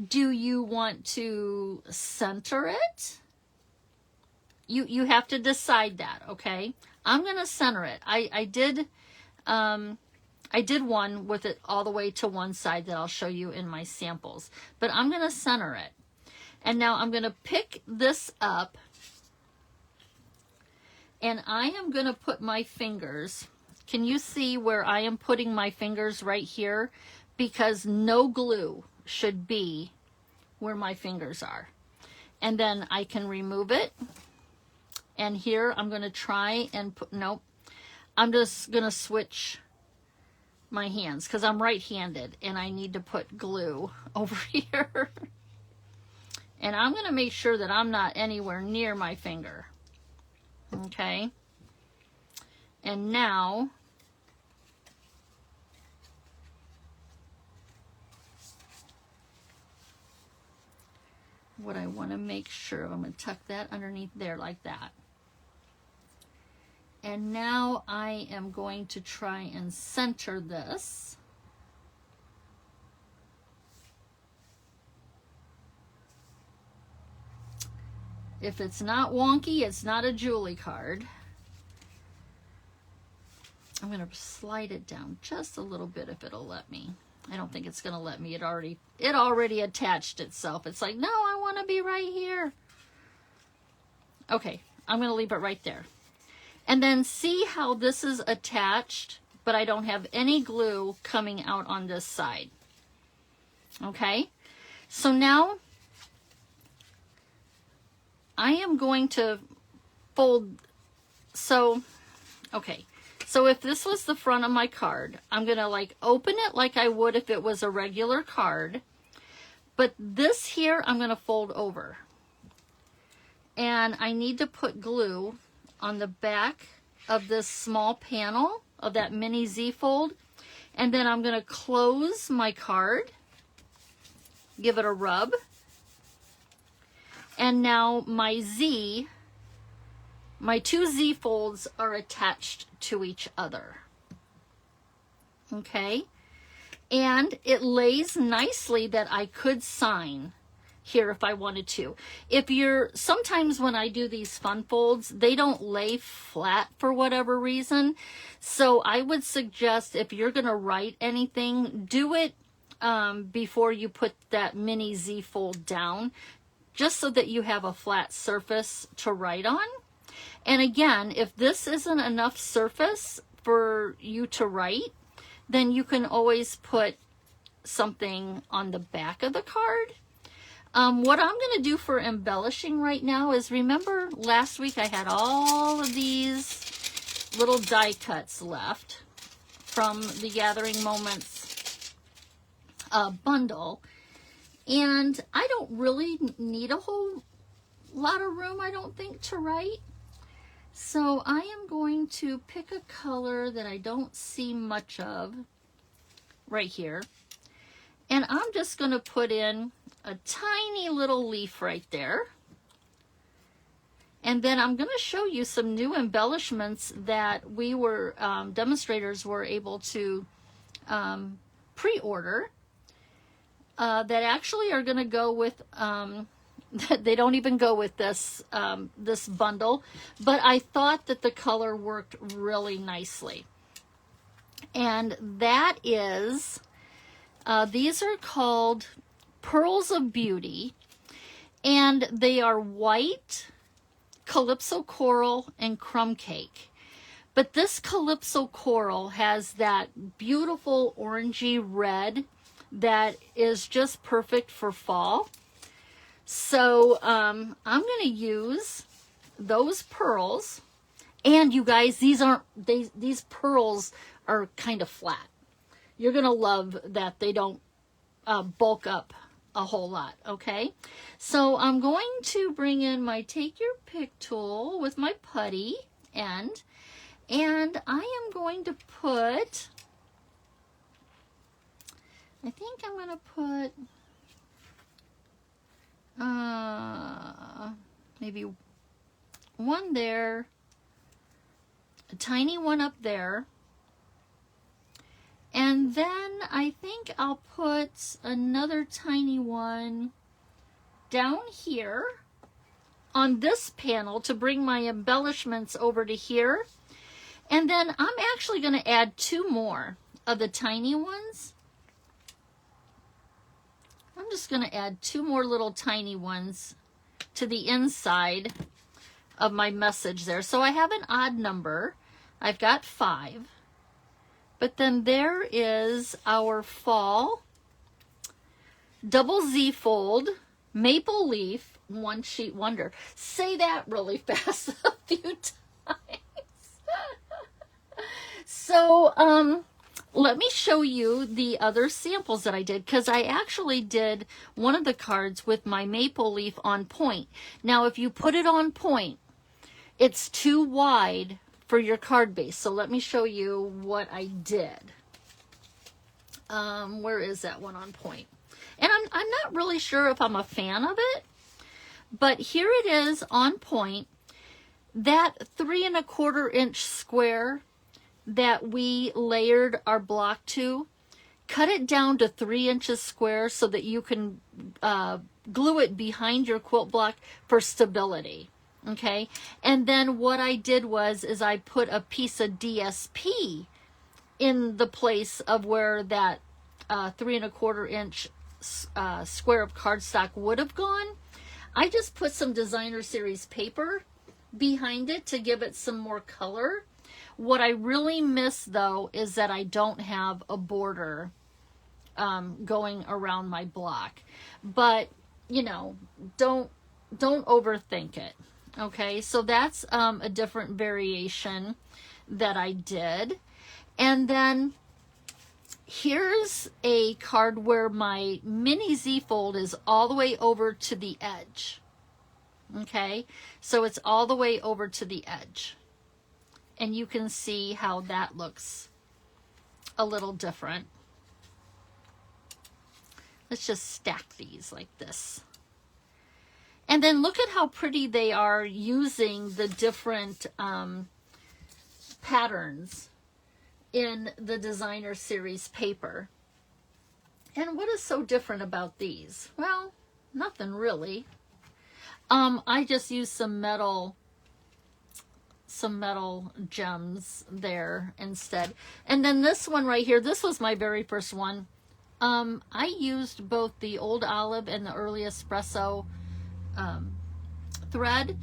Do you want to center it? You have to decide that, okay? I'm going to center it. I did one with it all the way to one side that I'll show you in my samples, but I'm going to center it. And now I'm going to pick this up and I am going to put my fingers. Can you see where I am putting my fingers right here? Because no glue should be where my fingers are. And then I can remove it. And here I'm going to try and put, nope. I'm just going to switch my hands because I'm right-handed and I need to put glue over here. And I'm going to make sure that I'm not anywhere near my finger. Okay. And now what I want to make sure, I'm going to tuck that underneath there like that. And now I am going to try and center this. If it's not wonky, it's not a Julie card. I'm going to slide it down just a little bit if it'll let me. I don't think it's going to let me. It already attached itself. It's like, no, I want to be right here. Okay, I'm going to leave it right there. And then see how this is attached, but I don't have any glue coming out on this side. Okay, so now I am going to fold. So, okay. So if this was the front of my card, I'm going to like open it like I would if it was a regular card. But this here, I'm going to fold over. And I need to put glue on the back of this small panel of that mini Z fold. And then I'm going to close my card, give it a rub. And now my Z my two Z folds are attached to each other. Okay, and it lays nicely that I could sign here if I wanted to. Sometimes when I do these fun folds, they don't lay flat for whatever reason. So I would suggest if you're going to write anything, do it before you put that mini Z fold down, just so that you have a flat surface to write on. And again, if this isn't enough surface for you to write, then you can always put something on the back of the card. What I'm going to do for embellishing right now is, remember last week I had all of these little die cuts left from the Gathering Moments bundle. And I don't really need a whole lot of room, I don't think, to write. So I am going to pick a color that I don't see much of right here. And I'm just going to put in a tiny little leaf right there. And then I'm going to show you some new embellishments that we were, demonstrators were able to pre-order that actually are going to go with, they don't even go with this, this bundle, but I thought that the color worked really nicely. And that is, these are called Pearls of Beauty, and they are white, Calypso Coral, and Crumb Cake. But this Calypso Coral has that beautiful orangey red that is just perfect for fall. So I'm going to use those pearls, and you guys, these pearls are kind of flat. You're going to love that they don't bulk up a whole lot, okay? So I'm going to bring in my Take Your Pick tool with my putty end, and I am going to put, I think I'm going to put maybe one there, a tiny one up there, and then I think I'll put another tiny one down here on this panel to bring my embellishments over to here. And then I'm actually going to add two more of the tiny ones. I'm just going to add two more little tiny ones to the inside of my message there. So I have an odd number. I've got 5. But then there is our fall double Z fold maple leaf one sheet wonder. Say that really fast a few times. So let me show you the other samples that I did, because I actually did one of the cards with my maple leaf on point. Now if you put it on point, it's too wide for your card base. So let me show you what I did. Where is that one on point? And I'm not really sure if I'm a fan of it, but here it is on point. That 3 1/4 inch square that we layered our block to, cut it down to 3 inches square so that you can glue it behind your quilt block for stability. Okay, and then what I did is I put a piece of DSP in the place of where that 3 1/4 inch square of cardstock would have gone. I just put some designer series paper behind it to give it some more color. What I really miss though is that I don't have a border going around my block, but you know, don't overthink it. Okay, so that's a different variation that I did. And then here's a card where my mini Z fold is all the way over to the edge. Okay, so it's all the way over to the edge. And you can see how that looks a little different. Let's just stack these like this. And then look at how pretty they are using the different patterns in the designer series paper. And what is so different about these? Well, nothing really. I just used some metal gems there instead. And then this one right here, this was my very first one. I used both the old olive and the early espresso thread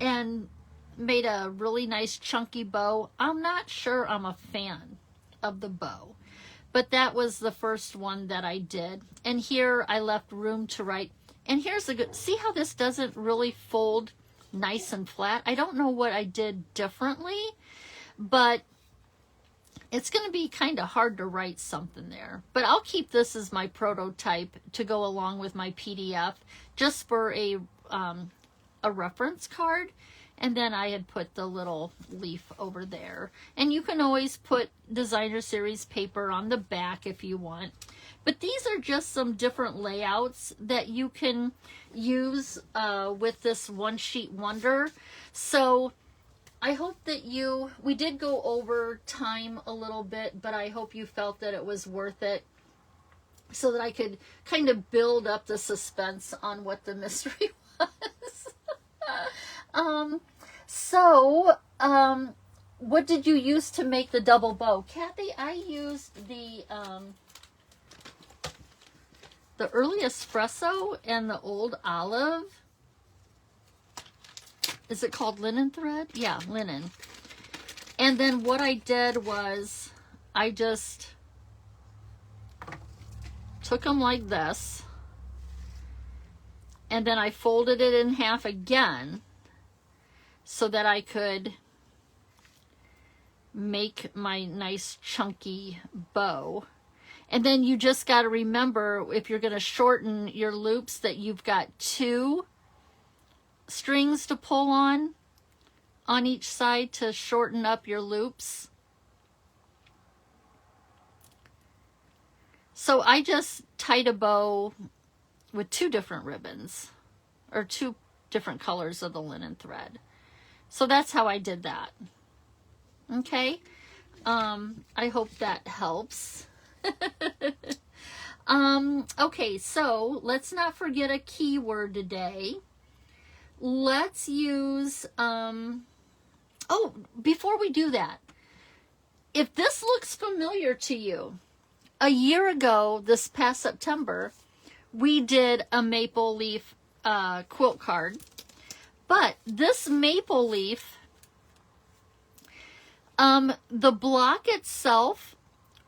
and made a really nice chunky bow. I'm not sure I'm a fan of the bow, but that was the first one that I did. And here I left room to write. And here's a good, see how this doesn't really fold nice and flat? I don't know what I did differently, but it's going to be kind of hard to write something there. But I'll keep this as my prototype to go along with my PDF, just for a reference card. And then I had put the little leaf over there. And you can always put designer series paper on the back if you want. But these are just some different layouts that you can use with this One Sheet Wonder. So I hope that we did go over time a little bit, but I hope you felt that it was worth it, so that I could kind of build up the suspense on what the mystery was. What did you use to make the double bow? Kathy, I used the early espresso and the old olive. Is it called linen thread? Yeah, linen. And then what I did was I just took them like this, and then I folded it in half again so that I could make my nice chunky bow. And then you just got to remember, if you're going to shorten your loops, that you've got 2 strings to pull on each side to shorten up your loops. So I just tied a bow with 2 different ribbons, or 2 different colors of the linen thread. So that's how I did that. Okay. I hope that helps. Okay, so let's not forget a keyword today. Let's use, oh, before we do that, if this looks familiar to you, a year ago, this past September, we did a maple leaf quilt card. But this maple leaf, the block itself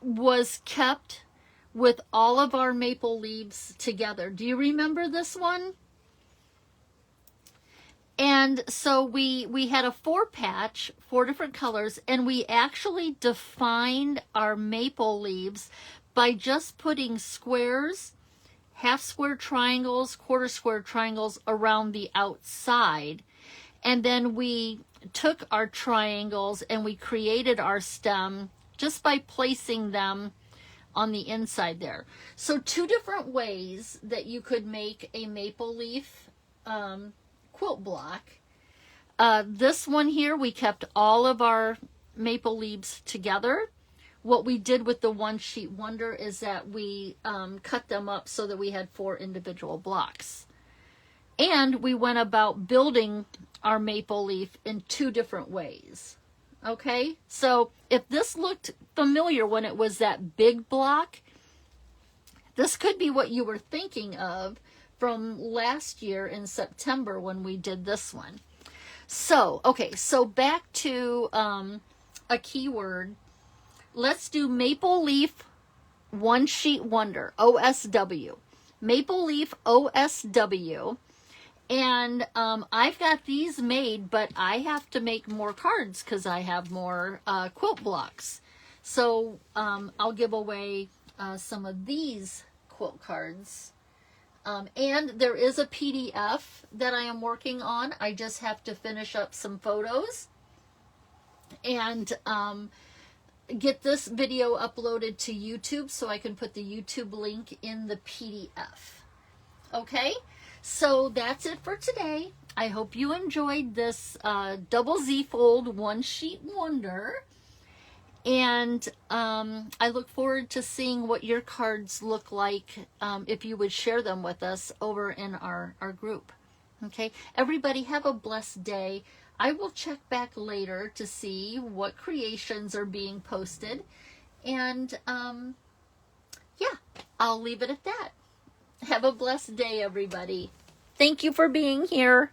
was kept with all of our maple leaves together. Do you remember this one? And so we had a 4-patch, 4 different colors, and we actually defined our maple leaves by just putting squares, half square triangles, quarter square triangles around the outside. And then we took our triangles and we created our stem just by placing them on the inside there. So 2 different ways that you could make a maple leaf quilt block. This one here, we kept all of our maple leaves together. What we did with the One Sheet Wonder is that we cut them up so that we had 4 individual blocks. And we went about building our maple leaf in 2 different ways. Okay, so if this looked familiar when it was that big block, this could be what you were thinking of from last year in September when we did this one. So, okay, so back to a keyword. Let's do Maple Leaf One Sheet Wonder, OSW. Maple Leaf OSW. And I've got these made, but I have to make more cards because I have more quilt blocks. So I'll give away some of these quilt cards. And there is a PDF that I am working on. I just have to finish up some photos and get this video uploaded to YouTube so I can put the YouTube link in the PDF. Okay? So that's it for today. I hope you enjoyed this double Z fold one sheet wonder. And I look forward to seeing what your cards look like if you would share them with us over in our group. Okay, everybody have a blessed day. I will check back later to see what creations are being posted. And yeah, I'll leave it at that. Have a blessed day, everybody. Thank you for being here.